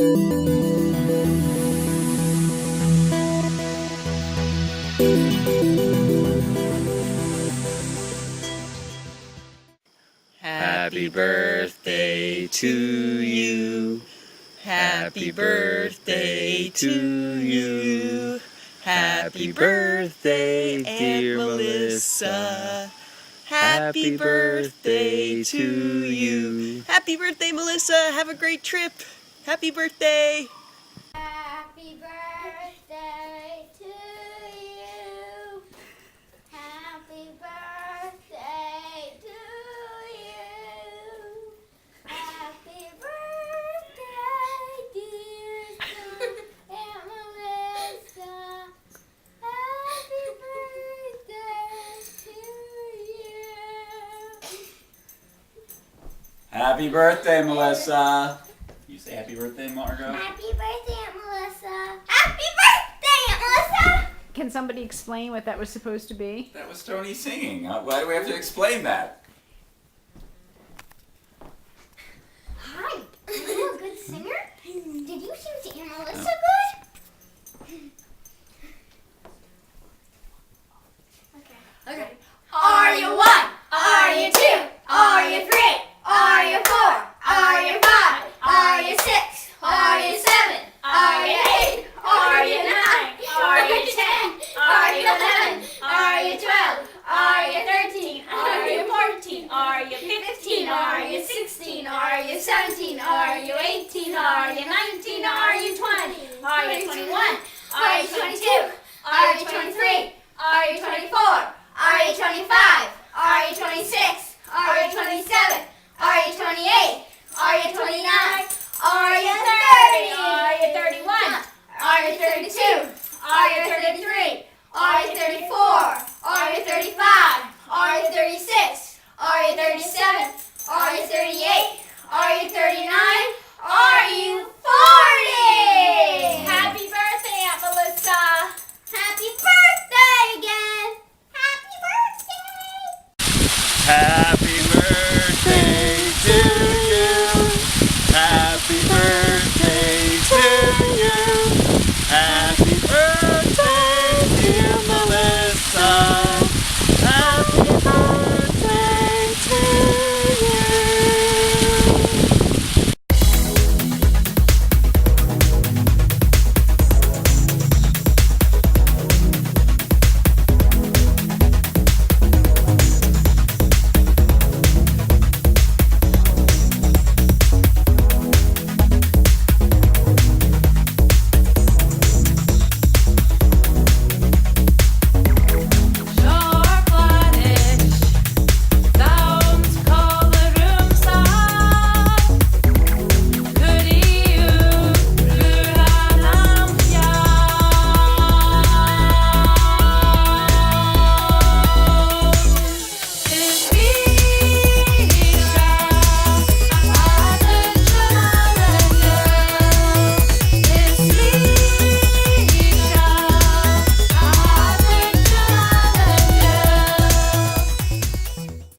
Happy birthday to you. Happy birthday to you. Happy birthday, dear Melissa. Happy birthday to you. Happy birthday, Melissa. Have a great trip. Happy birthday. Happy birthday to you. Happy birthday to you. Happy birthday, dear Aunt Melissa. Happy birthday to you. Happy birthday, Melissa. You say happy birthday, Margot? Happy birthday, Aunt Melissa. Happy birthday, Aunt Melissa. Can somebody explain what that was supposed to be? That was Tony singing. Why do we have to explain that? Hi, are you a good singer? Did you sing to Aunt Melissa good? Okay. Are you 1? Are you 2? Are you 3? Are you 4? Are you 5? Are you 6? Are you 7? Are you 8? Are you 9? Are you 10? Are you 11? Are you 12? Are you 13? Are you 14? Are you 15? Are you 16? Are you 17? Are you 18? Are you 19? Are you 20? Are you 21? Are you 22? Are you 23? Are you 24? Are you 25? Are you 26? Are you 27? Are you 28? Are you 29? Are you 30? Are you 31? Are you 32?